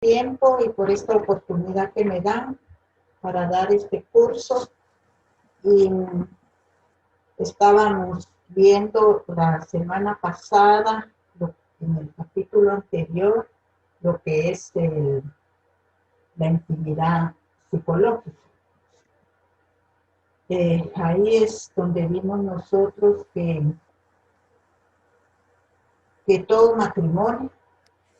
tiempo y por esta oportunidad que me dan para dar este curso. Y estábamos viendo la semana pasada, en el capítulo anterior, lo que es la intimidad psicológica. Ahí es donde vimos nosotros que todo matrimonio,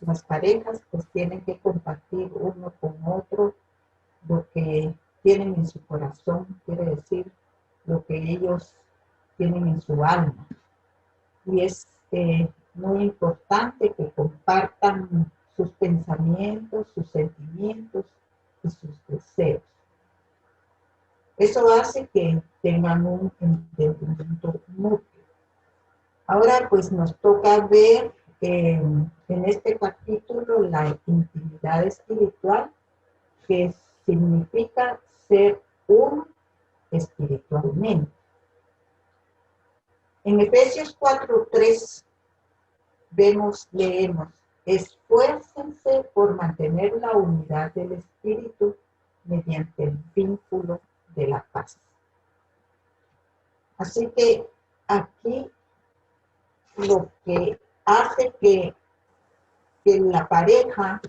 las parejas, pues tienen que compartir uno con otro lo que tienen en su corazón, quiere decir lo que ellos tienen en su alma. Y es muy importante que compartan sus pensamientos, sus sentimientos y sus deseos. Eso hace que tengan un entendimiento mutuo. Ahora pues nos toca ver en este capítulo la intimidad espiritual, que significa ser uno espiritualmente. En Efesios 4:3 leemos, esfuércense por mantener la unidad del espíritu mediante el vínculo de la paz. Así que aquí lo que hace que la pareja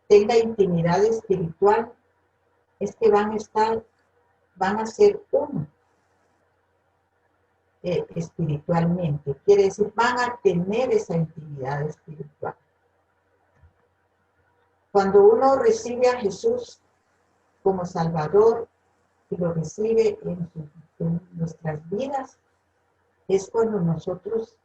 tenga intimidad espiritual es que van a ser uno espiritualmente. Quiere decir, van a tener esa intimidad espiritual. Cuando uno recibe a Jesús como Salvador y lo recibe en nuestras vidas, es cuando nosotros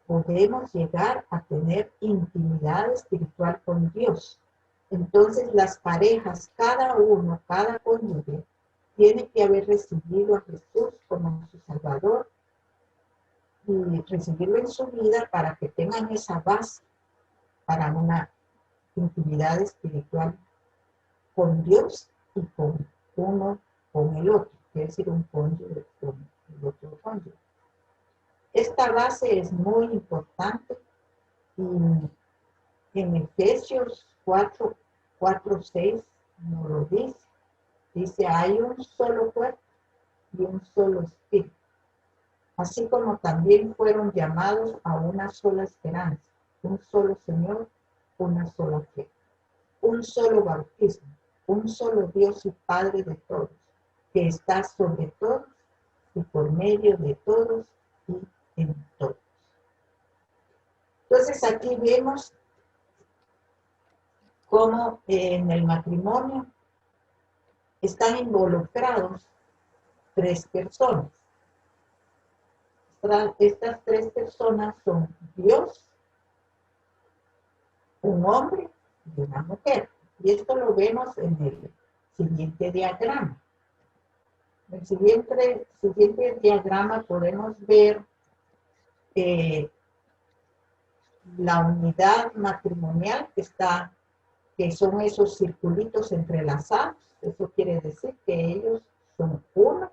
podemos llegar a tener intimidad espiritual con Dios. Entonces las parejas, cada cónyuge, tiene que haber recibido a Jesús como su Salvador y recibirlo en su vida para que tengan esa base para una intimidad espiritual con Dios y con el otro, es decir, un cónyuge con el otro cónyuge. Esta base es muy importante y en Efesios 4:6 nos lo dice. Dice, hay un solo cuerpo y un solo espíritu, así como también fueron llamados a una sola esperanza, un solo Señor, una sola fe, un solo bautismo, un solo Dios y Padre de todos, que está sobre todos y por medio de todos y en todos. Entonces aquí vemos cómo en el matrimonio están involucrados 3 personas. Estas 3 personas son Dios, un hombre y una mujer. Y esto lo vemos en el siguiente diagrama. En el siguiente diagrama podemos ver la unidad matrimonial que son esos circulitos entrelazados. Eso quiere decir que ellos son uno.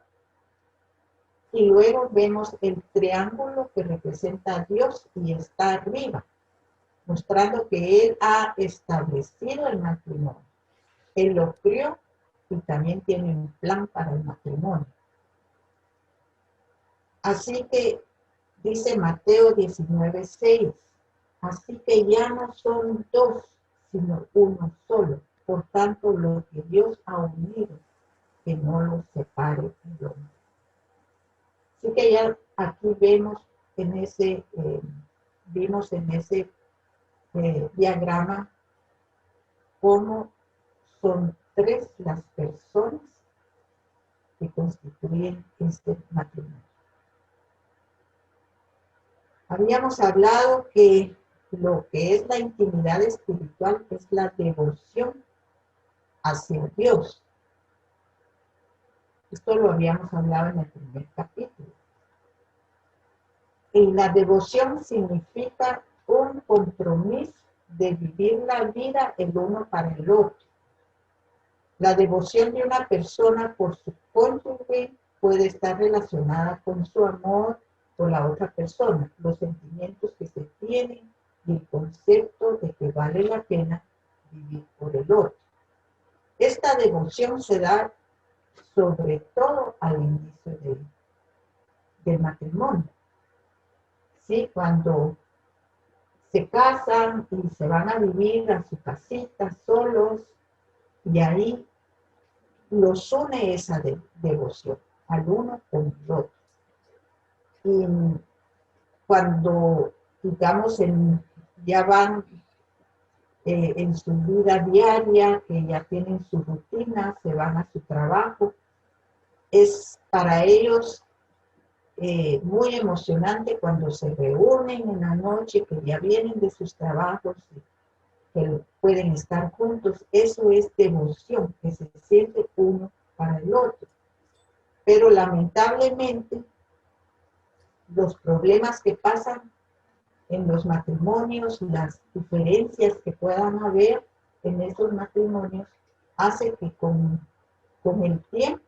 Y luego vemos el triángulo que representa a Dios y está arriba, mostrando que Él ha establecido el matrimonio. Él lo crió y también tiene un plan para el matrimonio. Así que dice Mateo 19:6, así que ya no son 2, sino uno solo. Por tanto, lo que Dios ha unido, que no lo separe el hombre. Así que ya aquí vimos en ese diagrama cómo son 3 las personas que constituyen este matrimonio. Habíamos hablado que lo que es la intimidad espiritual es la devoción hacia Dios. Esto lo habíamos hablado en el primer capítulo. Y la devoción significa un compromiso de vivir la vida el uno para el otro. La devoción de una persona por su cónyuge puede estar relacionada con su amor por la otra persona, los sentimientos que se tienen y el concepto de que vale la pena vivir por el otro. Esta devoción se da sobre todo al inicio del matrimonio. ¿Sí? Cuando se casan y se van a vivir a su casita solos, y ahí los une esa devoción al uno con el otro. Y cuando, digamos, ya van en su vida diaria, que ya tienen su rutina, se van a su trabajo, es para ellos muy emocionante cuando se reúnen en la noche, que ya vienen de sus trabajos, que pueden estar juntos. Eso es devoción, que se siente uno para el otro. Pero lamentablemente, los problemas que pasan en los matrimonios, las diferencias que puedan haber en esos matrimonios, hace que con el tiempo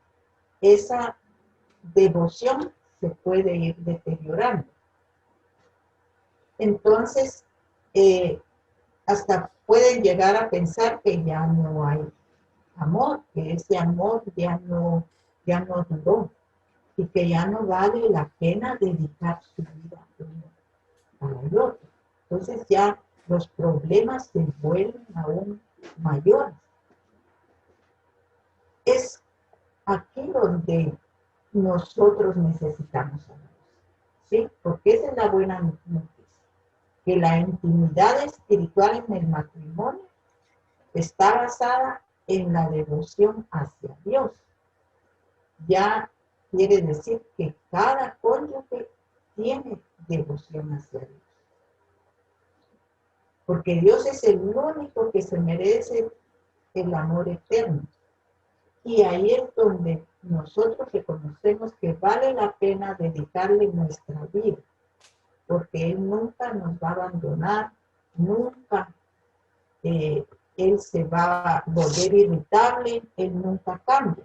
esa devoción se puede ir deteriorando. Entonces, hasta pueden llegar a pensar que ya no hay amor, que ese amor ya no duró y que ya no vale la pena dedicar su vida uno para el otro. Entonces ya los problemas se vuelven aún mayores. Es aquí donde nosotros necesitamos a Dios, ¿sí? Porque esa es la buena noticia, que la intimidad espiritual en el matrimonio está basada en la devoción hacia Dios. Ya quiere decir que cada cónyuge tiene devoción hacia Dios. Porque Dios es el único que se merece el amor eterno. Y ahí es donde nosotros reconocemos que vale la pena dedicarle nuestra vida, porque Él nunca nos va a abandonar, nunca Él se va a volver irritable, Él nunca cambia.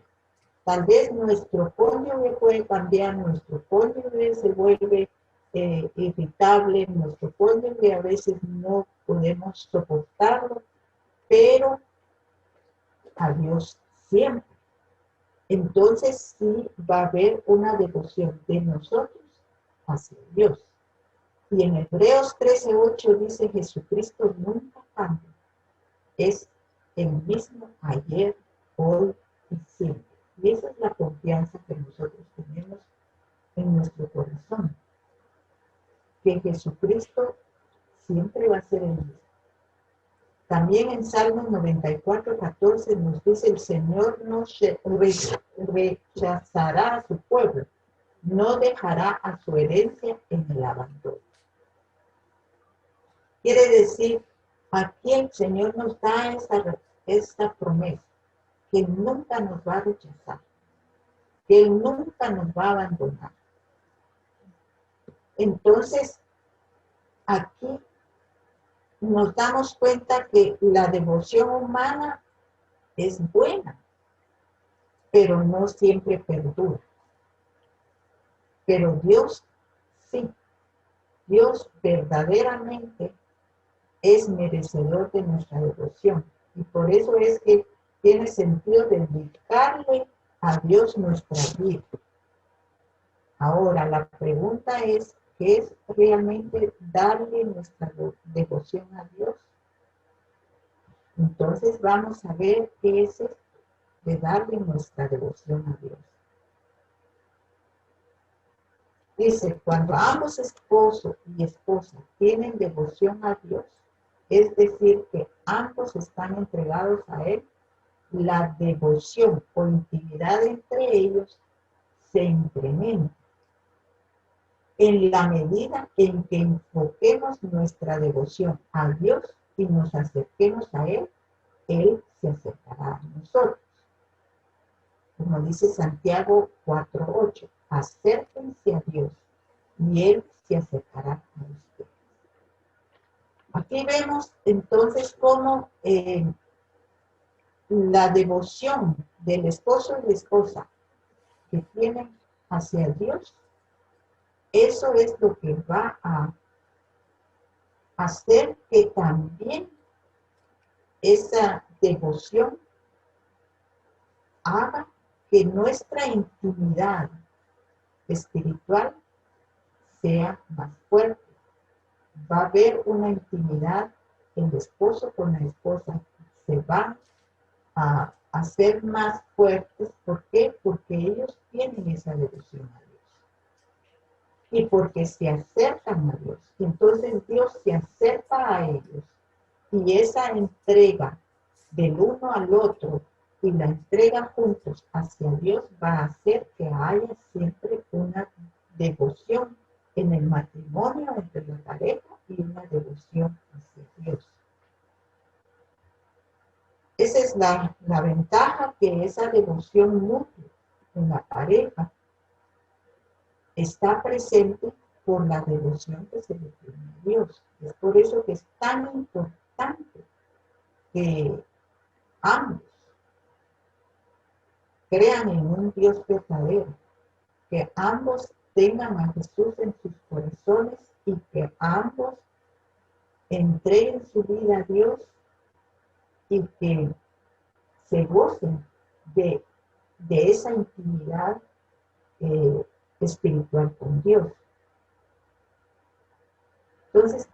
Tal vez nuestro cónyuge puede cambiar, nuestro cónyuge se vuelve irritable, nuestro cónyuge a veces no podemos soportarlo, pero a Dios siempre. Entonces sí va a haber una devoción de nosotros hacia Dios. Y en Hebreos 13:8 dice: Jesucristo nunca cambia. Es el mismo ayer, hoy y siempre. Y esa es la confianza que nosotros tenemos en nuestro corazón. Que Jesucristo siempre va a ser el mismo. También en Salmos 94:14 nos dice: el Señor no rechazará a su pueblo, no dejará a su herencia en el abandono. Quiere decir, aquí el Señor nos da esta promesa, que nunca nos va a rechazar, que Él nunca nos va a abandonar. Entonces, aquí nos damos cuenta que la devoción humana es buena, pero no siempre perdura. Pero Dios sí, Dios verdaderamente es merecedor de nuestra devoción. Y por eso es que tiene sentido dedicarle a Dios nuestra vida. Ahora, la pregunta es: ¿qué es realmente darle nuestra devoción a Dios? Entonces vamos a ver qué es esto de darle nuestra devoción a Dios. Dice: cuando ambos esposo y esposa tienen devoción a Dios, es decir, que ambos están entregados a Él, la devoción o intimidad entre ellos se incrementa. En la medida en que enfoquemos nuestra devoción a Dios y nos acerquemos a Él, Él se acercará a nosotros. Como dice Santiago 4:8, acérquense a Dios y Él se acercará a ustedes. Aquí vemos entonces cómo la devoción del esposo y la esposa que tienen hacia Dios, eso es lo que va a hacer que también esa devoción haga que nuestra intimidad espiritual sea más fuerte. Va a haber una intimidad, el esposo con la esposa se van a hacer más fuertes. ¿Por qué? Porque ellos tienen esa devoción a Dios. Y porque se acercan a Dios. Entonces Dios se acerca a ellos. Y esa entrega del uno al otro y la entrega juntos hacia Dios va a hacer que haya siempre una devoción en el matrimonio entre la pareja y una devoción hacia Dios. Esa es la ventaja, que esa devoción mutua en la pareja está presente por la devoción que se le tiene a Dios. Es por eso que es tan importante que ambos crean en un Dios verdadero, que ambos tengan a Jesús en sus corazones y que ambos entreguen su vida a Dios y que se gocen de esa intimidad espiritual con Dios. Entonces,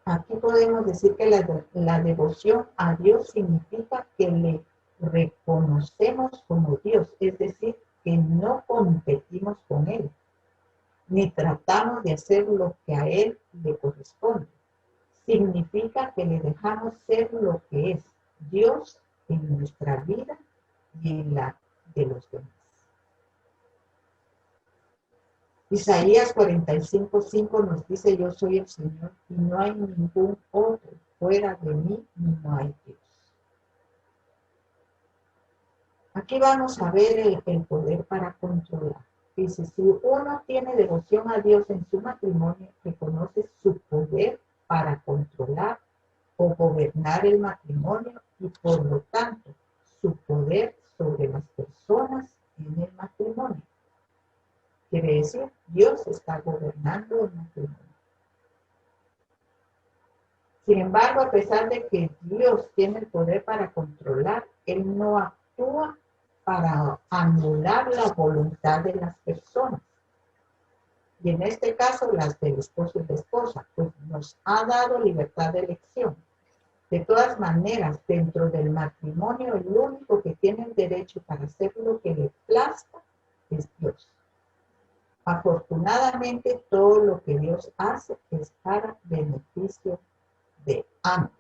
aquí podemos decir que la devoción a Dios significa que le reconocemos como Dios, es decir, que no competimos con Él, ni tratamos de hacer lo que a Él le corresponde. Significa que le dejamos ser lo que es, Dios en nuestra vida y en la de los demás. Isaías 45:5 nos dice: yo soy el Señor y no hay ningún otro, fuera de mí no hay Dios. Aquí vamos a ver el poder para controlar. Dice, si uno tiene devoción a Dios en su matrimonio, reconoce su poder para controlar o gobernar el matrimonio y por lo tanto su poder sobre las personas en el matrimonio. Quiere decir, Dios está gobernando el matrimonio. Sin embargo, a pesar de que Dios tiene el poder para controlar, Él no actúa para anular la voluntad de las personas. Y en este caso, las del esposo y la esposa, pues nos ha dado libertad de elección. De todas maneras, dentro del matrimonio, el único que tiene el derecho para hacer lo que le plazca es Dios. Afortunadamente, todo lo que Dios hace es para beneficio de ambos.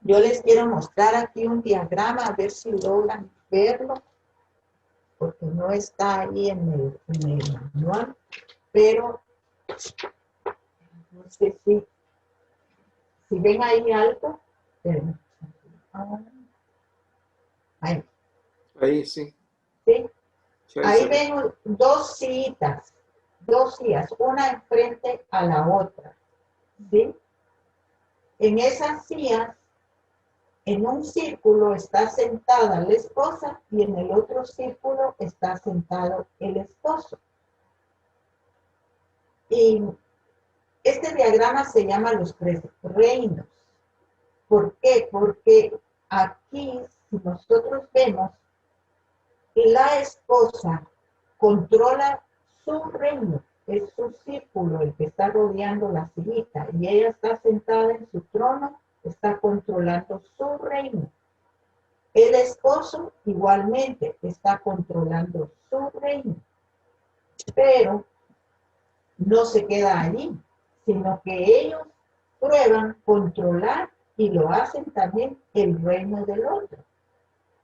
Yo les quiero mostrar aquí un diagrama, a ver si logran verlo, porque no está ahí en el manual, pero no sé si ven ahí algo. Ahí sí. ¿Sí? Sí, Ahí sí. ven dos sillas, una enfrente a la otra. ¿Sí? En esas sillas, en un círculo está sentada la esposa y en el otro círculo está sentado el esposo. Y este diagrama se llama los tres reinos. ¿Por qué? Porque aquí, si nosotros vemos, la esposa controla su reino, es su círculo el que está rodeando la sillita, y ella está sentada en su trono, está controlando su reino. El esposo igualmente está controlando su reino, pero no se queda allí, sino que ellos prueban controlar y lo hacen también el reino del otro.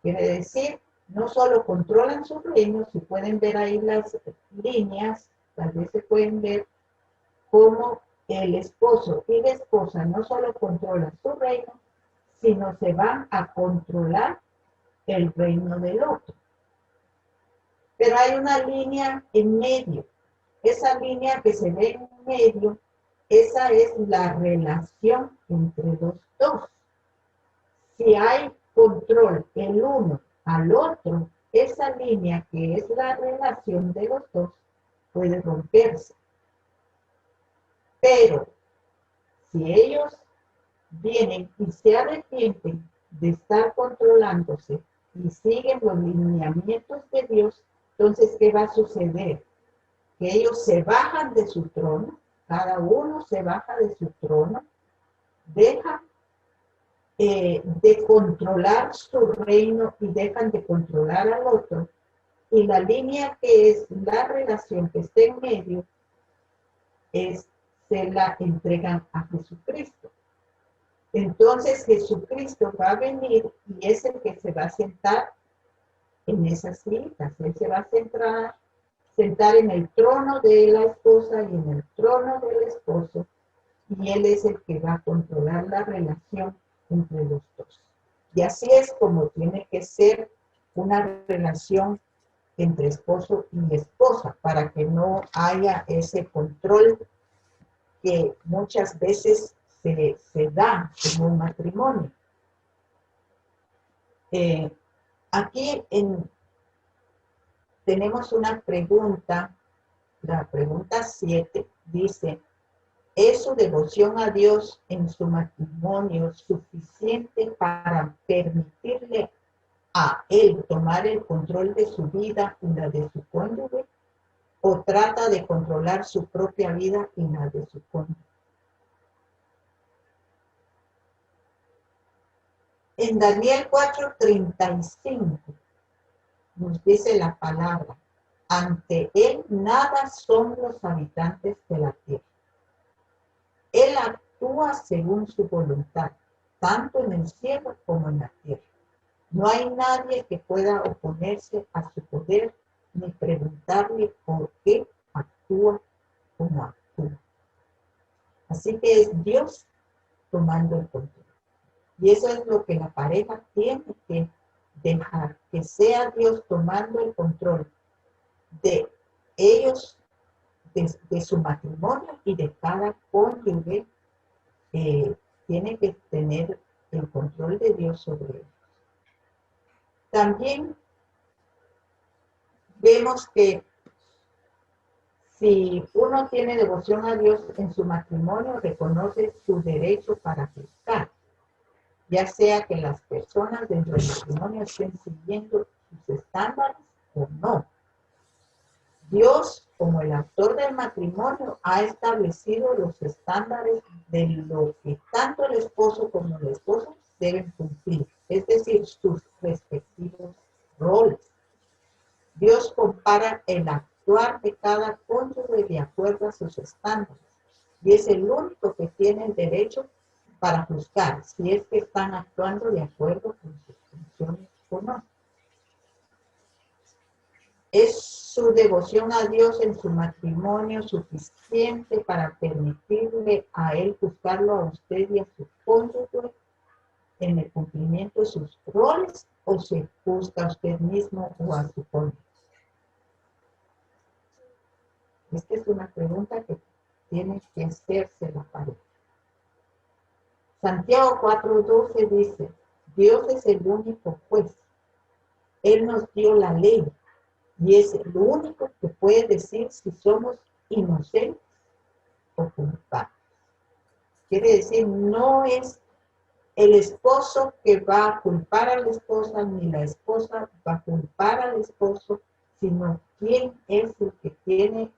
Quiere decir, no solo controlan su reino, si pueden ver ahí las líneas, tal vez se pueden ver cómo el esposo y la esposa no solo controlan su reino, sino se van a controlar el reino del otro. Pero hay una línea en medio. Esa línea que se ve en medio, esa es la relación entre los dos. Si hay control el uno al otro, esa línea que es la relación de los dos puede romperse. Pero si ellos vienen y se arrepienten de estar controlándose y siguen los lineamientos de Dios, entonces, ¿qué va a suceder? Que ellos se bajan de su trono, cada uno se baja de su trono, deja de controlar su reino y dejan de controlar al otro, y la línea que es la relación que está en medio se la entregan a Jesucristo. Entonces Jesucristo va a venir y es el que se va a sentar en esas sillas. Él se va a sentar en el trono de la esposa y en el trono del esposo, y él es el que va a controlar la relación entre los dos. Y así es como tiene que ser una relación entre esposo y esposa, para que no haya ese control que muchas veces se da en un matrimonio. Aquí tenemos una pregunta, la pregunta 7 dice: ¿es su devoción a Dios en su matrimonio suficiente para permitirle a él tomar el control de su vida y la de su cónyuge? ¿O trata de controlar su propia vida y la de su cónyuge? En Daniel 4:35 nos dice la palabra: ante él nada son los habitantes de la tierra. Él actúa según su voluntad, tanto en el cielo como en la tierra. No hay nadie que pueda oponerse a su poder ni preguntarle por qué actúa como actúa. Así que es Dios tomando el control. Y eso es lo que la pareja tiene que dejar, que sea Dios tomando el control de ellos, de su matrimonio y de cada cónyuge. Tiene que tener el control de Dios sobre ellos. También vemos que si uno tiene devoción a Dios en su matrimonio, reconoce su derecho para juzgar, ya sea que las personas dentro del matrimonio estén siguiendo sus estándares o no. Dios, como el autor del matrimonio, ha establecido los estándares de lo que tanto el esposo como la esposa deben cumplir, es decir, sus respectivos roles. Dios compara el actuar de cada cónyuge de acuerdo a sus estándares, y es el único que tiene el derecho para juzgar si es que están actuando de acuerdo con sus funciones o no. ¿Es su devoción a Dios en su matrimonio suficiente para permitirle a él juzgarlo a usted y a su cónyuge en el cumplimiento de sus roles, o se juzga a usted mismo o a su cónyuge? Esta es una pregunta que tiene que hacerse la pareja. Santiago 4:12 dice: Dios es el único juez. Él nos dio la ley y es el único que puede decir si somos inocentes o culpables. Quiere decir, no es el esposo que va a culpar a la esposa, ni la esposa va a culpar al esposo, sino quién es el que tiene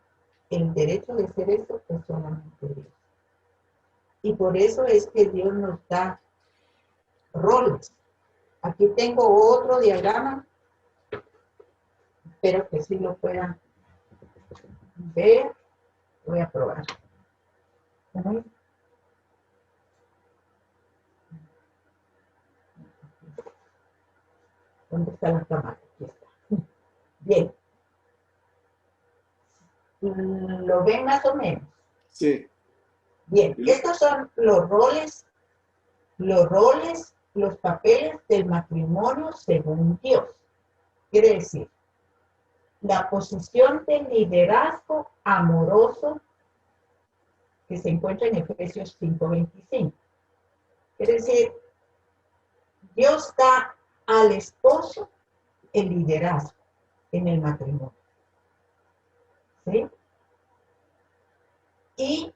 el derecho de hacer eso, es solamente Dios. Y por eso es que Dios nos da roles. Aquí tengo otro diagrama, espero que sí lo puedan ver. Voy a probar. ¿Dónde está la cámara? Aquí está. Bien. ¿Lo ven más o menos? Sí. Bien, estos son los roles, los papeles del matrimonio según Dios. Quiere decir, la posición de liderazgo amoroso que se encuentra en Efesios 5:25. Quiere decir, Dios da al esposo el liderazgo en el matrimonio. ¿Sí? Y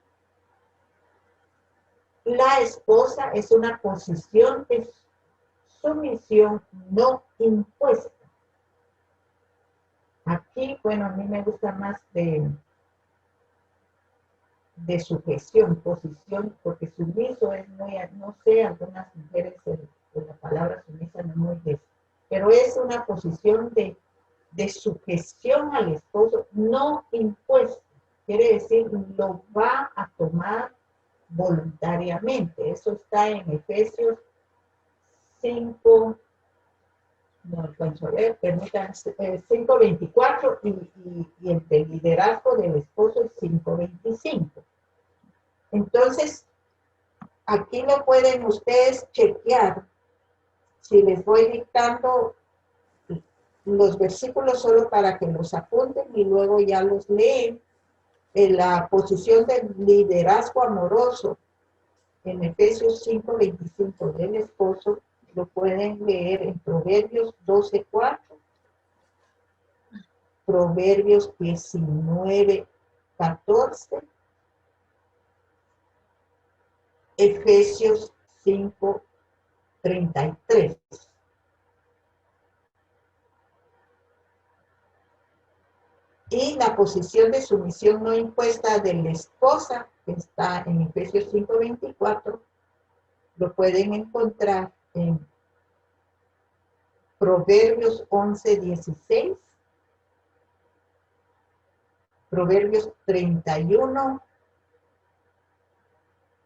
la esposa es una posición de sumisión no impuesta. Aquí, bueno, a mí me gusta más de sujeción, posición, porque sumiso es muy, no sé, algunas mujeres la palabra sumisa no es muy de, pero es una posición de sujeción al esposo no impuesta. Quiere decir, lo va a tomar voluntariamente. Eso está en Efesios 5, no alcanzo a ver, permítanme, 5:24 y el liderazgo del esposo es 5:25. Entonces, aquí lo pueden ustedes chequear. Si les voy dictando los versículos solo para que los apunten y luego ya los leen. En la posición del liderazgo amoroso en Efesios 5:25 del esposo, lo pueden leer en Proverbios 12:4, Proverbios 19:14, Efesios 5:33. Y la posición de sumisión no impuesta de la esposa, que está en Efesios 5:24, lo pueden encontrar en Proverbios 11:16, Proverbios 31,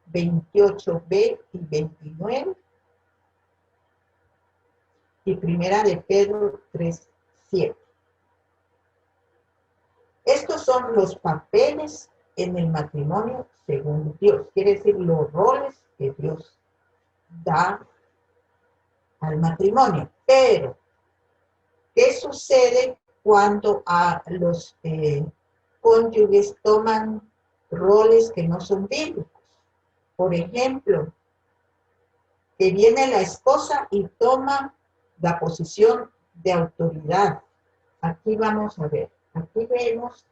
28b y 29, y Primera de Pedro 3:7. Estos son los papeles en el matrimonio según Dios. Quiere decir, los roles que Dios da al matrimonio. Pero, ¿qué sucede cuando a los cónyuges toman roles que no son bíblicos? Por ejemplo, que viene la esposa y toma la posición de autoridad. Aquí vamos a ver, aquí vemos,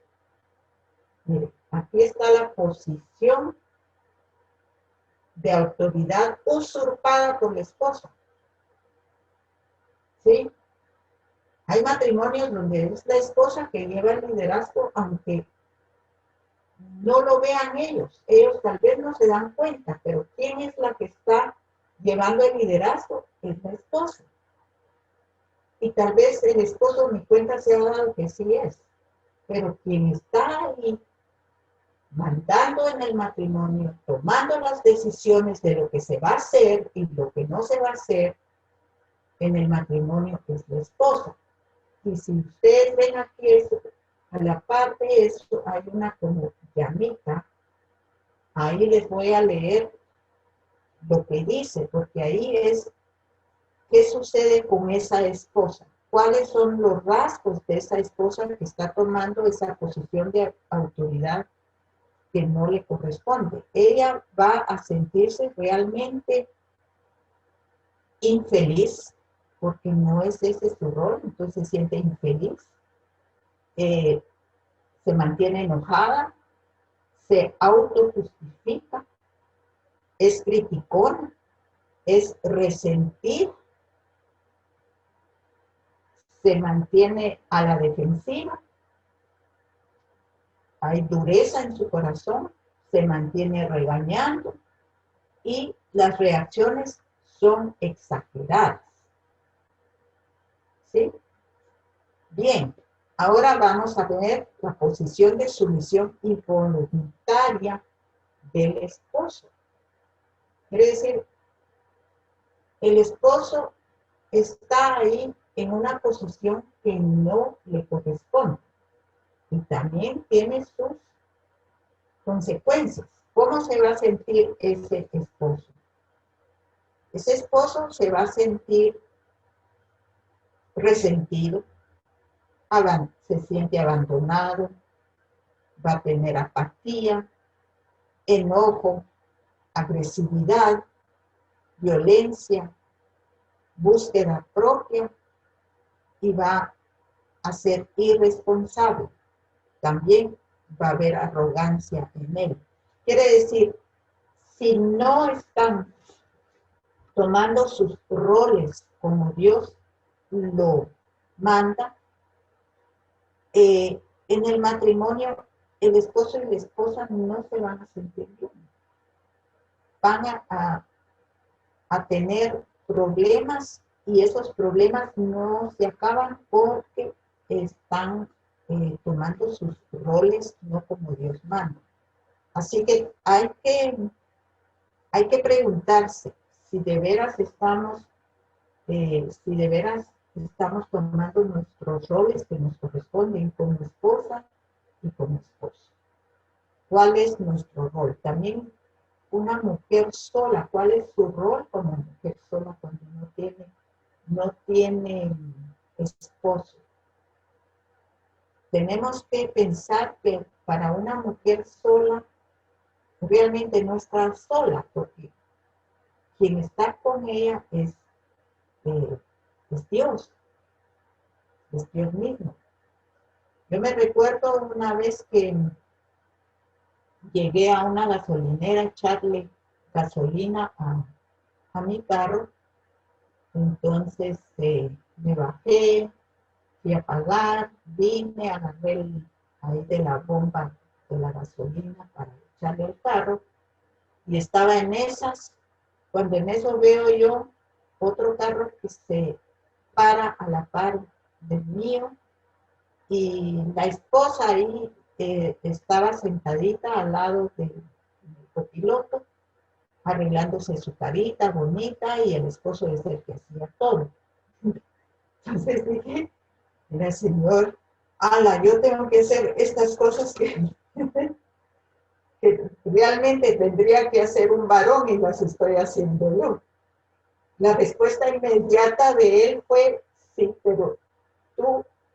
mire, aquí está la posición de autoridad usurpada por la esposa. ¿Sí? Hay matrimonios donde es la esposa que lleva el liderazgo, aunque no lo vean ellos. Ellos tal vez no se dan cuenta, pero ¿quién es la que está llevando el liderazgo? Es la esposa. Y tal vez el esposo ni cuenta se ha dado que sí es. Pero quien está ahí mandando en el matrimonio, tomando las decisiones de lo que se va a hacer y lo que no se va a hacer en el matrimonio es la esposa. Y si ustedes ven aquí eso, a la parte de eso hay una como llamita. Ahí les voy a leer lo que dice, porque ahí es qué sucede con esa esposa. ¿Cuáles son los rasgos de esa esposa que está tomando esa posición de autoridad que no le corresponde? Ella va a sentirse realmente infeliz, porque no es ese su rol, entonces se siente infeliz. Se mantiene enojada, se autojustifica, es criticona, es resentir, se mantiene a la defensiva, hay dureza en su corazón, se mantiene regañando y las reacciones son exageradas. ¿Sí? Bien, ahora vamos a ver la posición de sumisión involuntaria del esposo. Quiere decir, el esposo está ahí en una posición que no le corresponde y también tiene sus consecuencias. ¿Cómo se va a sentir ese esposo? Ese esposo se va a sentir resentido, se siente abandonado, va a tener apatía, enojo, agresividad, violencia, búsqueda propia y va a ser irresponsable. También va a haber arrogancia en él. Quiere decir, si no están tomando sus roles como Dios lo manda, en el matrimonio el esposo y la esposa no se van a sentir bien. Van a tener problemas y esos problemas no se acaban porque están tomando sus roles no como Dios manda. Así que hay que preguntarse si de veras estamos tomando nuestros roles que nos corresponden como esposa y como esposo. ¿Cuál es nuestro rol? También una mujer sola, ¿cuál es su rol como mujer sola cuando no tiene esposo? Tenemos que pensar que para una mujer sola realmente no está sola, porque quien está con ella es Dios mismo. Yo me recuerdo una vez que llegué a una gasolinera a echarle gasolina a mi carro, entonces me bajé, fui a pagar, vine, agarré ahí de la bomba de la gasolina para echarle al carro, y estaba en esas, cuando en eso veo yo otro carro que se para a la par del mío, y la esposa ahí estaba sentadita al lado del copiloto, arreglándose su carita bonita, y el esposo es el que hacía todo. Entonces dije, mira, Señor, ala, yo tengo que hacer estas cosas que realmente tendría que hacer un varón y las estoy haciendo yo. La respuesta inmediata de él fue, sí, pero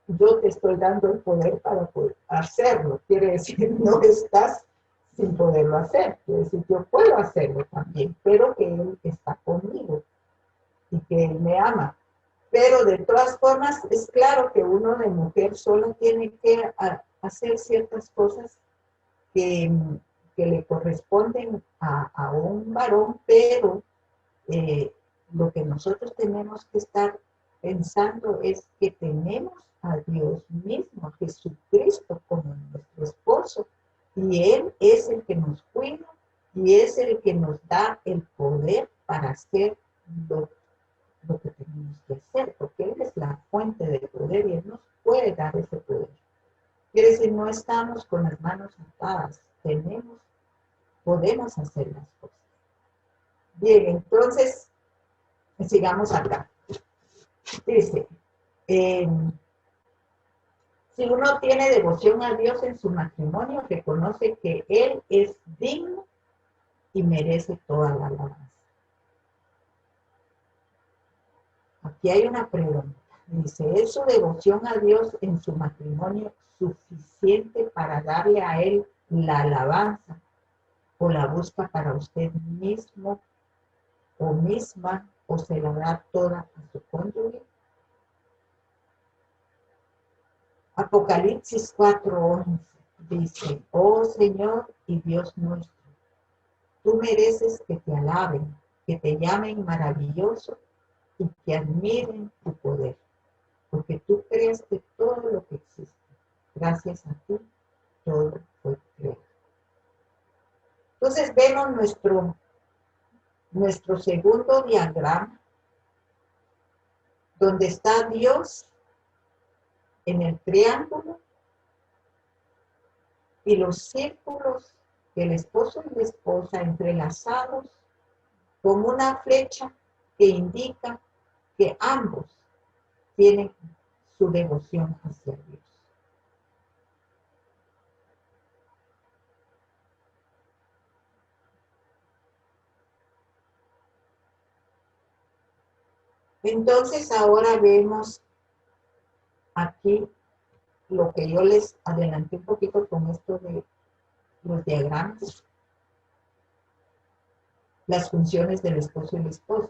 yo te estoy dando el poder para poder hacerlo. Quiere decir, no estás sin poderlo hacer. Quiere decir, yo puedo hacerlo también, pero que Él está conmigo y que Él me ama. Pero de todas formas, es claro que uno de mujer solo tiene que hacer ciertas cosas que le corresponden a un varón, pero lo que nosotros tenemos que estar pensando es que tenemos a Dios mismo, a Jesucristo como nuestro esposo, y Él es el que nos cuida y es el que nos da el poder para hacer lo que tenemos que hacer, porque Él es la fuente de poder y Él nos puede dar ese poder. Quiere decir, no estamos con las manos atadas, podemos hacer las cosas. Bien, entonces, sigamos acá. Dice, si uno tiene devoción a Dios en su matrimonio, reconoce que Él es digno y merece toda la alabanza. Aquí hay una pregunta. Dice, ¿es su devoción a Dios en su matrimonio suficiente para darle a Él la alabanza o la busca para usted mismo o misma o se la da toda a su cónyuge? Apocalipsis 4:11 dice, oh Señor y Dios nuestro, tú mereces que te alaben, que te llamen maravilloso y que admiren tu poder, porque tú creaste todo lo que existe. Gracias a ti, todo fue creado. Entonces vemos nuestro segundo diagrama, donde está Dios en el triángulo y los círculos del esposo y la esposa entrelazados con una flecha que indica que ambos tienen su devoción hacia Dios. Entonces ahora vemos aquí lo que yo les adelanté un poquito con esto de los diagramas, las funciones del esposo y la esposa.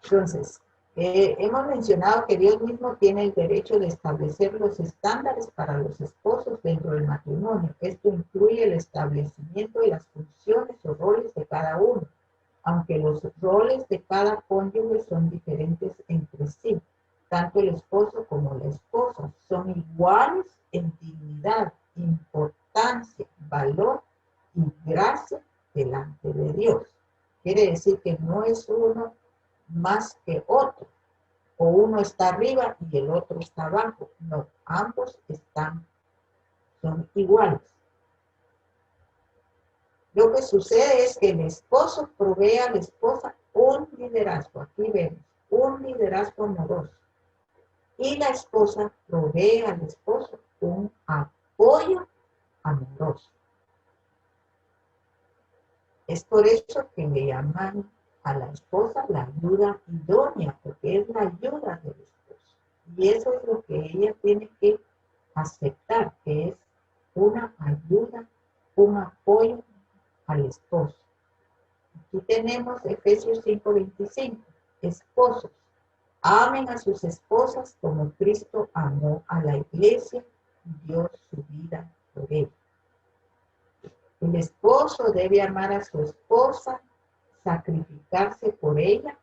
Entonces, Hemos mencionado que Dios mismo tiene el derecho de establecer los estándares para los esposos dentro del matrimonio. Esto incluye el establecimiento de las funciones o roles de cada uno, aunque los roles de cada cónyuge son diferentes entre sí. Tanto el esposo como la esposa son iguales en dignidad, importancia, valor y gracia delante de Dios. Quiere decir que no es uno más que otro, o uno está arriba y el otro está abajo. No, ambos son iguales. Lo que sucede es que el esposo provee a la esposa un liderazgo, aquí vemos, un liderazgo amoroso. Y la esposa provee al esposo un apoyo amoroso. Es por eso que le llaman a la esposa la ayuda idónea, porque es la ayuda del esposo. Y eso es lo que ella tiene que aceptar, que es una ayuda, un apoyo al esposo. Aquí tenemos Efesios 5:25. Esposos, amen a sus esposas como Cristo amó a la iglesia y dio su vida por ella. El esposo debe amar a su esposa, sacrificarse por ella,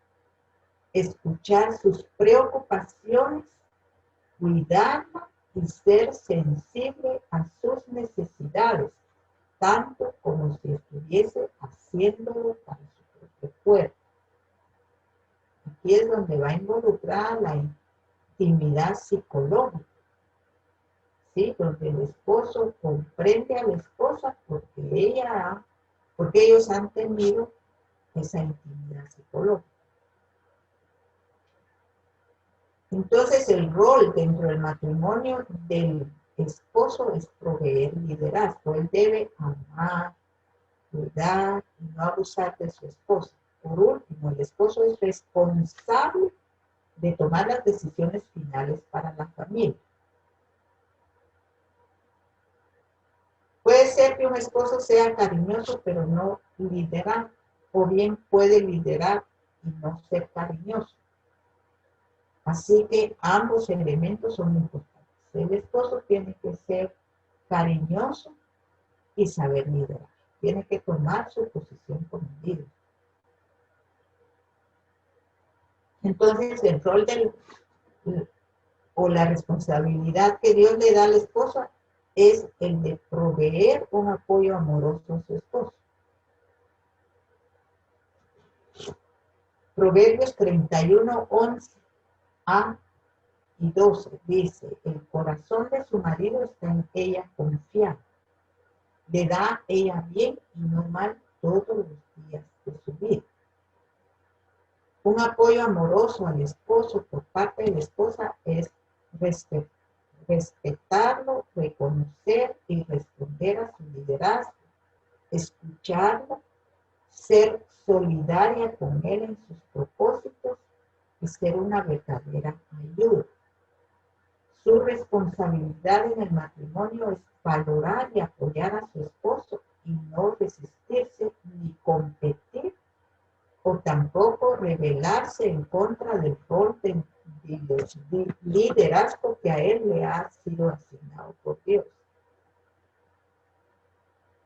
escuchar sus preocupaciones, cuidarla y ser sensible a sus necesidades, tanto como si estuviese haciéndolo para su propio cuerpo. Aquí es donde va involucrada la intimidad psicológica, ¿sí? Donde el esposo comprende a la esposa porque ellos han tenido esa intimidad psicológica. Entonces, el rol dentro del matrimonio del esposo es proveer liderazgo. Él debe amar, cuidar y no abusar de su esposa. Por último, el esposo es responsable de tomar las decisiones finales para la familia. Puede ser que un esposo sea cariñoso, pero no liderar, o bien puede liderar y no ser cariñoso. Así que ambos elementos son importantes. El esposo tiene que ser cariñoso y saber liderar. Tiene que tomar su posición como líder. Entonces, el rol o la responsabilidad que Dios le da al esposo es el de proveer un apoyo amoroso a su esposo. Proverbios 31:11a y 12 dice: el corazón de su marido está en ella confiado. Le da ella bien y no mal todos los días de su vida. Un apoyo amoroso al esposo por parte de la esposa es respetarlo, reconocer y responder a su liderazgo, escucharlo, ser solidaria con él en sus propósitos y ser una verdadera ayuda. Su responsabilidad en el matrimonio es valorar y apoyar a su esposo y no resistirse ni competir o tampoco rebelarse en contra del rol de liderazgo que a él le ha sido asignado por Dios.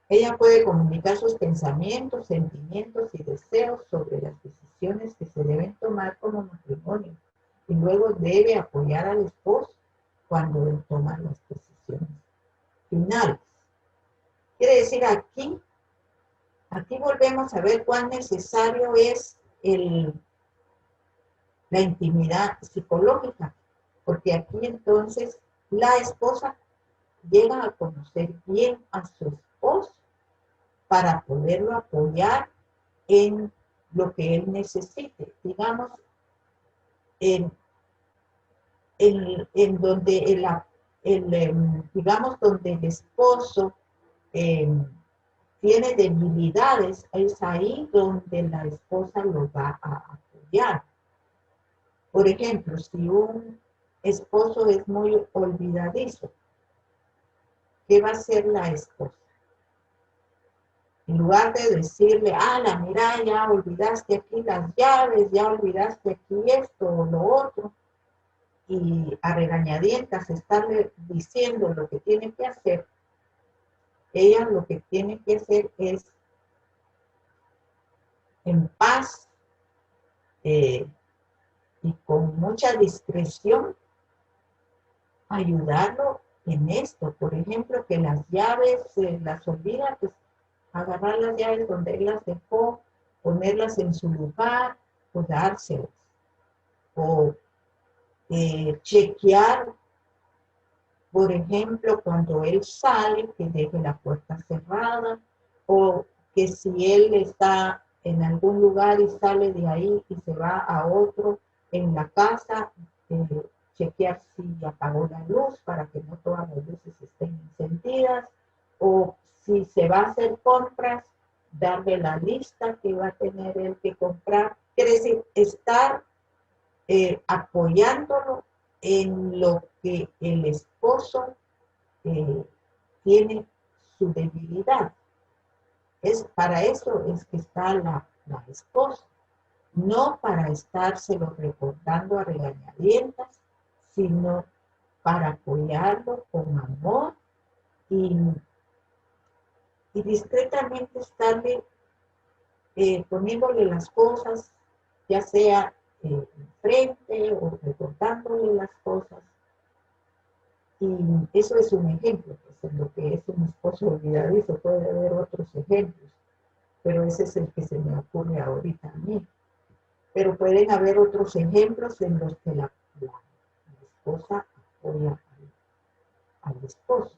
Ella puede comunicar sus pensamientos, sentimientos y deseos sobre las decisiones que se deben tomar como matrimonio y luego debe apoyar al esposo cuando él toma las decisiones finales. Quiere decir, aquí volvemos a ver cuán necesario es la intimidad psicológica, porque aquí entonces la esposa llega a conocer bien a su esposo para poderlo apoyar en lo que él necesite. Digamos, en donde digamos, donde el esposo tiene debilidades, es ahí donde la esposa lo va a apoyar. Por ejemplo, si un esposo es muy olvidadizo, ¿qué va a hacer la esposa? En lugar de decirle, la mira, ya olvidaste aquí las llaves, ya olvidaste aquí esto o lo otro, y a regañadientas estarle diciendo lo que tiene que hacer, ella lo que tiene que hacer es, en paz y con mucha discreción, ayudarlo en esto. Por ejemplo, que las llaves las olvida, pues agarrar las llaves donde él las dejó, ponerlas en su lugar, o dárselas. O chequear, por ejemplo, cuando él sale, que deje la puerta cerrada, o que si él está en algún lugar y sale de ahí y se va a otro en la casa, chequear si apagó la luz para que no todas las luces estén encendidas, o si se va a hacer compras, darle la lista que va a tener él que comprar. Quiere decir, estar apoyándolo en lo que el esposo tiene su debilidad. Para eso es que está la esposa, no para estárselo recordando a regañadientas, sino para apoyarlo con amor y discretamente estarle poniéndole las cosas, ya sea frente o recordándole las cosas. Y eso es un ejemplo, pues, en lo que es un esposo olvidadizo. Puede haber otros ejemplos, pero ese es el que se me ocurre ahorita a mí. Pero pueden haber otros ejemplos en los que la esposa apoya al esposo.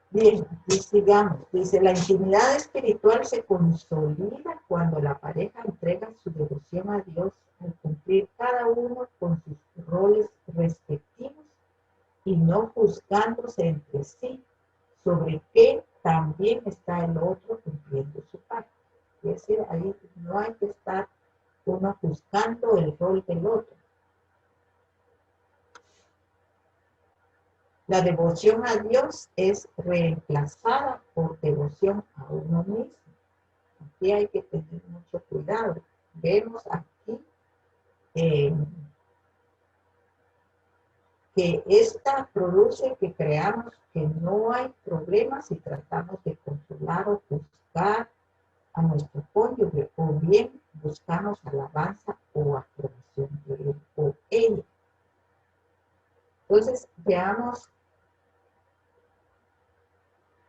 Bien, y sigamos. Dice, la intimidad espiritual se consolida cuando la pareja entrega su devoción a Dios al cumplir cada uno con sus roles respectivos y no juzgándose entre sí sobre qué también está el otro cumpliendo su parte. Es decir, ahí no hay que estar uno juzgando el rol del otro. La devoción a Dios es reemplazada por devoción a uno mismo. Aquí hay que tener mucho cuidado. Vemos aquí que esta produce que creamos que no hay problemas si tratamos de controlar o juzgar a nuestro cónyuge, o bien buscamos alabanza o aprobación de él o ella. Entonces, veamos.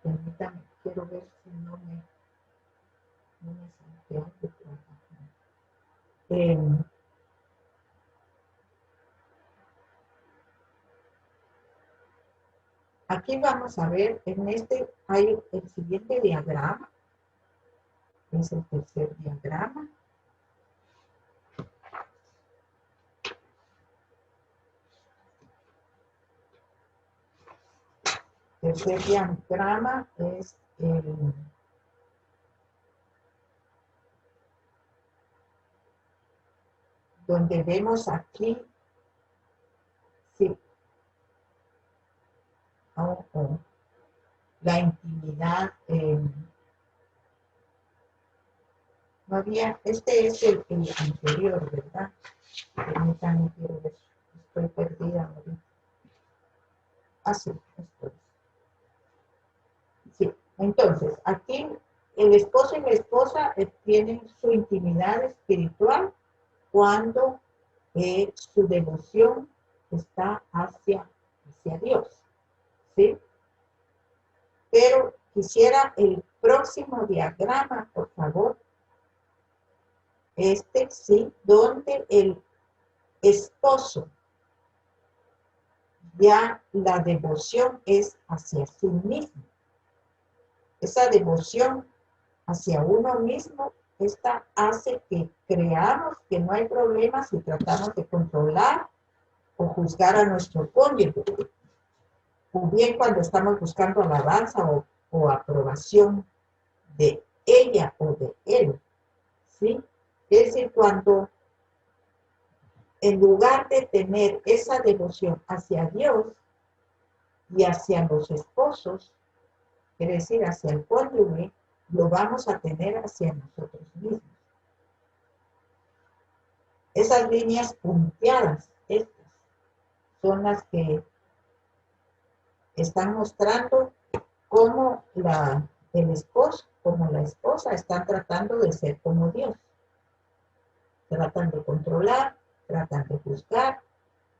Permítame, quiero ver si no me salté algo por acá. Aquí vamos a ver, en este hay el siguiente diagrama, es el tercer diagrama. El tercer diagrama es donde vemos aquí, sí, la intimidad. No había, este es el anterior, ¿verdad? Permítanme, quiero ver, estoy perdida ahorita. Sí, esto es. Sí, entonces, aquí el esposo y la esposa tienen su intimidad espiritual cuando su devoción está hacia Dios, ¿sí? Pero quisiera el próximo diagrama, por favor. Sí, donde el esposo, ya la devoción es hacia sí mismo. Esa devoción hacia uno mismo, esta hace que creamos que no hay problemas si tratamos de controlar o juzgar a nuestro cónyuge. O bien cuando estamos buscando alabanza o aprobación de ella o de él, ¿sí? Es decir, cuando en lugar de tener esa devoción hacia Dios, Y hacia los esposos, quiere decir, hacia el cónyuge, lo vamos a tener hacia nosotros mismos. Esas líneas punteadas, estas, son las que están mostrando cómo el esposo, como la esposa, están tratando de ser como Dios. Tratan de controlar, tratan de juzgar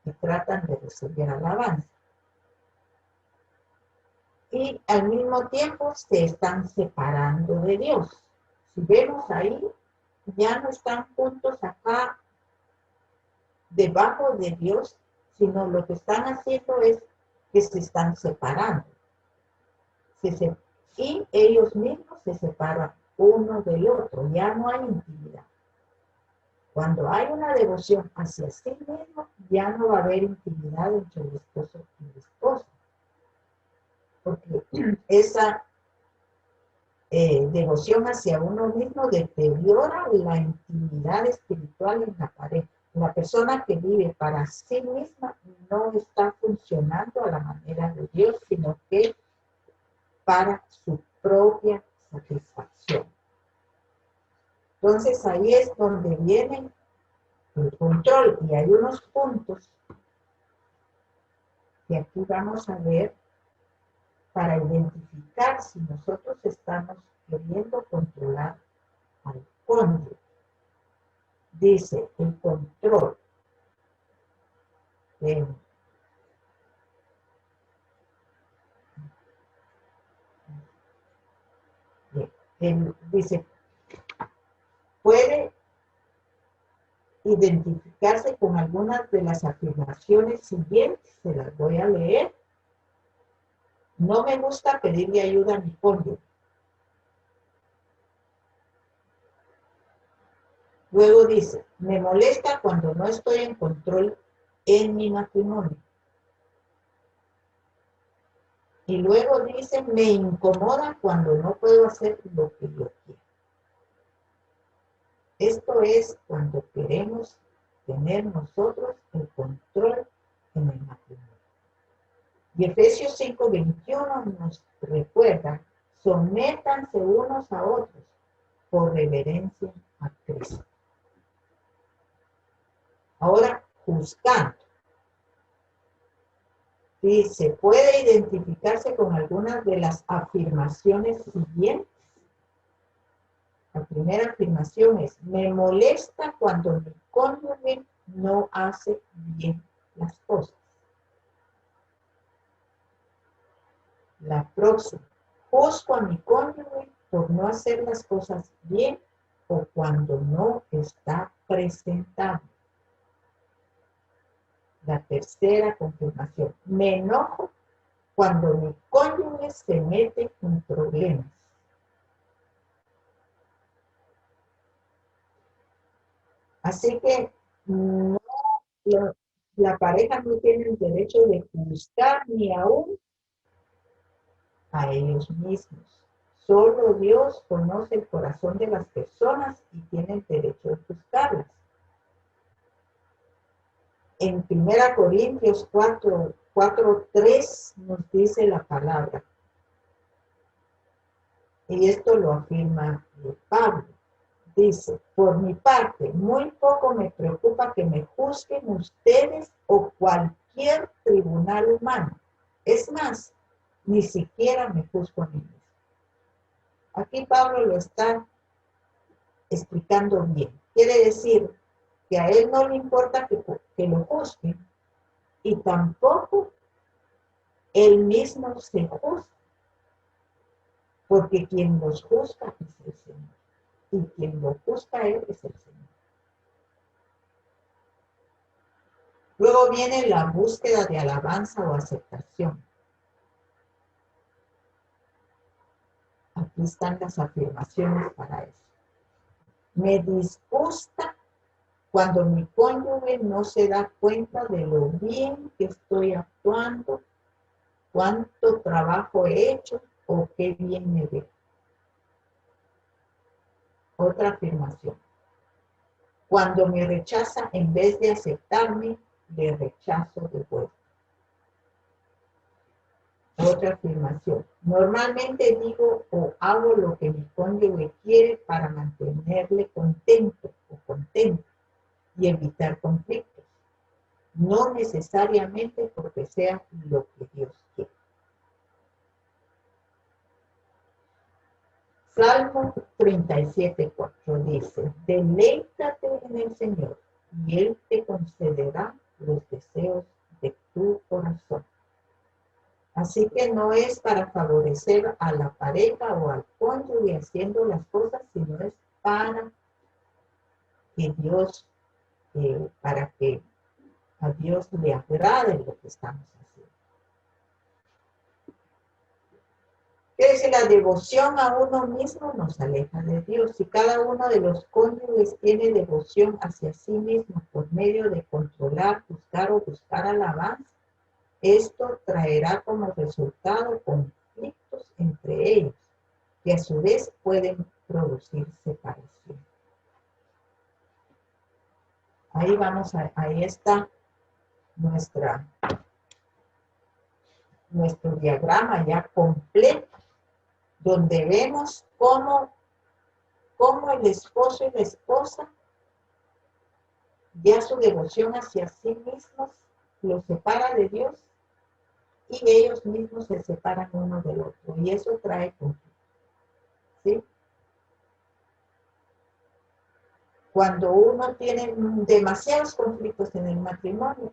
y tratan de recibir alabanza. Y al mismo tiempo se están separando de Dios. Si vemos ahí, ya no están juntos acá debajo de Dios, sino lo que están haciendo es que se están separando. Y ellos mismos se separan uno del otro, ya no hay intimidad. Cuando hay una devoción hacia sí mismo, ya no va a haber intimidad entre el esposo y la esposa. Porque esa devoción hacia uno mismo deteriora la intimidad espiritual en la pareja. La persona que vive para sí misma no está funcionando a la manera de Dios, sino que para su propia satisfacción. Entonces ahí es donde viene el control, y hay unos puntos que aquí vamos a ver para identificar si nosotros estamos queriendo controlar al cónyuge. Dice el control. Dice, puede identificarse con algunas de las afirmaciones siguientes, se las voy a leer. No me gusta pedirle ayuda a mi cónyuge. Luego dice, me molesta cuando no estoy en control en mi matrimonio. Y luego dice, me incomoda cuando no puedo hacer lo que yo quiero. Esto es cuando queremos tener nosotros el control en el matrimonio. Y Efesios 5:21 nos recuerda, sométanse unos a otros por reverencia a Cristo. Ahora, juzgando. Dice, puede identificarse con algunas de las afirmaciones siguientes. La primera afirmación es, me molesta cuando mi cónyuge no hace bien las cosas. La próxima, juzgo a mi cónyuge por no hacer las cosas bien o cuando no está presentado. La tercera confirmación, me enojo cuando mi cónyuge se mete en problemas. Así que no, la pareja no tiene el derecho de juzgar ni aún a ellos mismos. Solo Dios conoce el corazón de las personas y tiene el derecho de juzgarlas. En 1 Corintios 4:3 nos dice la palabra. Y esto lo afirma Pablo. Dice, por mi parte, muy poco me preocupa que me juzguen ustedes o cualquier tribunal humano. Es más, ni siquiera me juzgo a mí mismo. Aquí Pablo lo está explicando bien. Quiere decir que a él no le importa que lo juzguen y tampoco él mismo se juzga, porque quien los juzga es el Señor y quien lo juzga a él es el Señor. Luego viene la búsqueda de alabanza o aceptación. Aquí están las afirmaciones para eso. Me disgusta cuando mi cónyuge no se da cuenta de lo bien que estoy actuando, cuánto trabajo he hecho o qué bien me ve. Otra afirmación. Cuando me rechaza en vez de aceptarme, le rechazo de vuelta. Otra afirmación. Normalmente digo o hago lo que mi cónyuge quiere para mantenerle contento o contenta y evitar conflictos. No necesariamente porque sea lo que Dios quiere. Salmo 37:4 dice, deleítate en el Señor y Él te concederá los deseos de tu corazón. Así que no es para favorecer a la pareja o al cónyuge haciendo las cosas, sino es para que Dios, para que a Dios le agrade lo que estamos haciendo. Quiere decir, la devoción a uno mismo nos aleja de Dios. Si cada uno de los cónyuges tiene devoción hacia sí mismo por medio de controlar, juzgar o buscar alabanza, esto traerá como resultado conflictos entre ellos, que a su vez pueden producir separación. Ahí vamos, ahí está nuestro diagrama ya completo, donde vemos cómo el esposo y la esposa, ya su devoción hacia sí mismos los separa de Dios y ellos mismos se separan uno del otro. Y eso trae conflicto. ¿Sí? Cuando uno tiene demasiados conflictos en el matrimonio,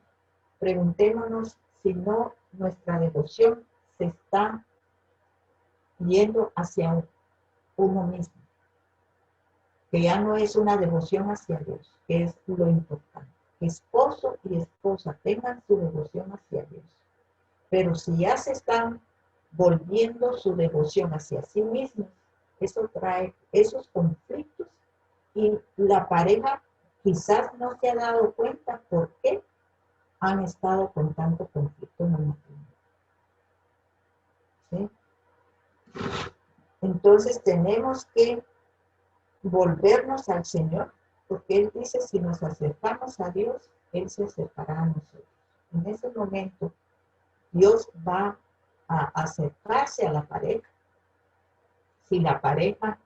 preguntémonos si no nuestra devoción se está yendo hacia uno mismo, que ya no es una devoción hacia Dios, que es lo importante. Esposo y esposa tengan su devoción hacia Dios, pero si ya se están volviendo su devoción hacia sí mismos, eso trae esos conflictos y la pareja quizás no se ha dado cuenta por qué han estado con tanto conflicto en el matrimonio. ¿Sí? Entonces tenemos que volvernos al Señor, porque Él dice, si nos acercamos a Dios, Él se acercará a nosotros. En ese momento, Dios va a acercarse a la pareja. Si la pareja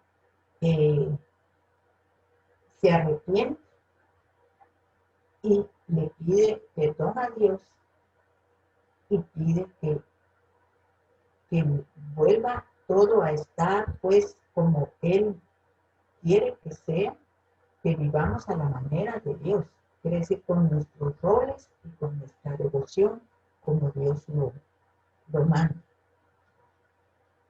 se arrepiente y le pide perdón a Dios y pide que vuelva todo a estar pues como Él quiere que sea, que vivamos a la manera de Dios, quiere decir con nuestros roles y con nuestra devoción como Dios lo manda.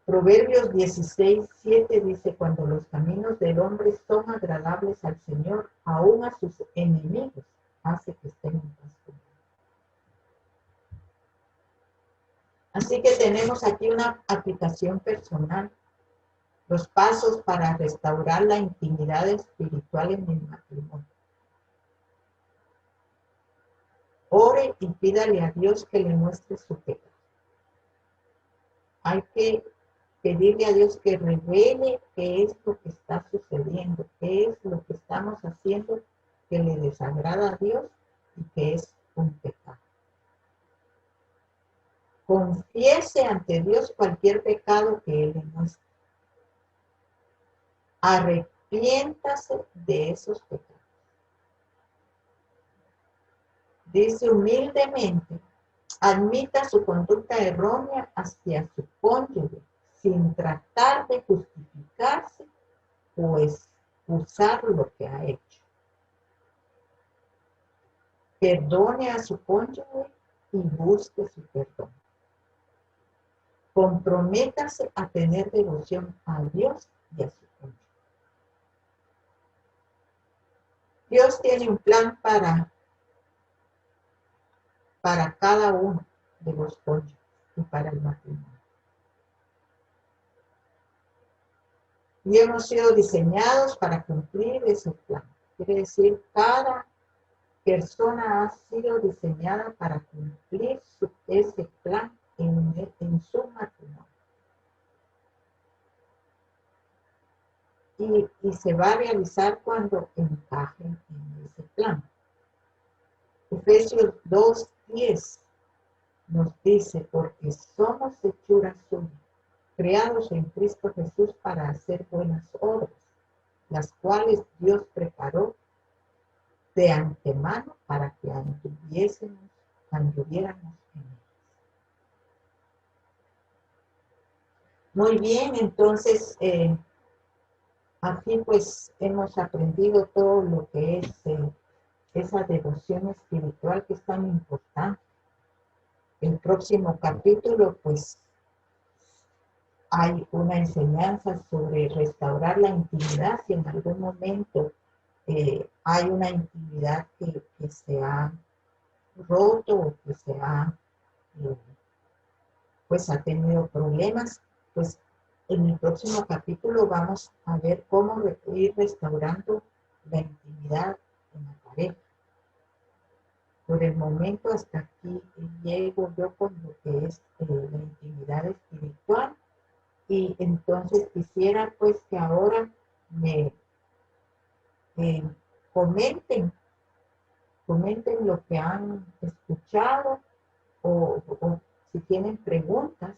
Proverbios 16:7 dice, cuando los caminos del hombre son agradables al Señor, aún a sus enemigos hace que estén en paz con él. Así que tenemos aquí una aplicación personal. Los pasos para restaurar la intimidad espiritual en el matrimonio. Ore y pídale a Dios que le muestre su pecado. Hay que pedirle a Dios que revele qué es lo que está sucediendo, qué es lo que estamos haciendo que le desagrada a Dios y que es un pecado. Confiese ante Dios cualquier pecado que Él le muestre. Arrepiéntase de esos pecados. Dice humildemente, admita su conducta errónea hacia su cónyuge, sin tratar de justificarse o excusar lo que ha hecho. Perdone a su cónyuge y busque su perdón. Comprométase a tener devoción a Dios y a su cónyuge. Dios tiene un plan para cada uno de los cónyuges y para el matrimonio. Y hemos sido diseñados para cumplir ese plan. Quiere decir, cada persona ha sido diseñada para cumplir ese plan en su matrimonio. Y se va a realizar cuando encajen en ese plan. Efesios 2:10 nos dice, porque somos hechura suya, creados en Cristo Jesús para hacer buenas obras, las cuales Dios preparó de antemano para que anduviéramos en él. Muy bien, entonces aquí pues hemos aprendido todo lo que es esa devoción espiritual que es tan importante. El próximo capítulo pues hay una enseñanza sobre restaurar la intimidad. Si en algún momento hay una intimidad que se ha roto o que se ha, pues ha tenido problemas, pues en el próximo capítulo vamos a ver cómo ir restaurando la intimidad en la pareja. Por el momento hasta aquí llego yo con lo que es la intimidad espiritual. Y entonces quisiera pues que ahora me comenten lo que han escuchado o si tienen preguntas.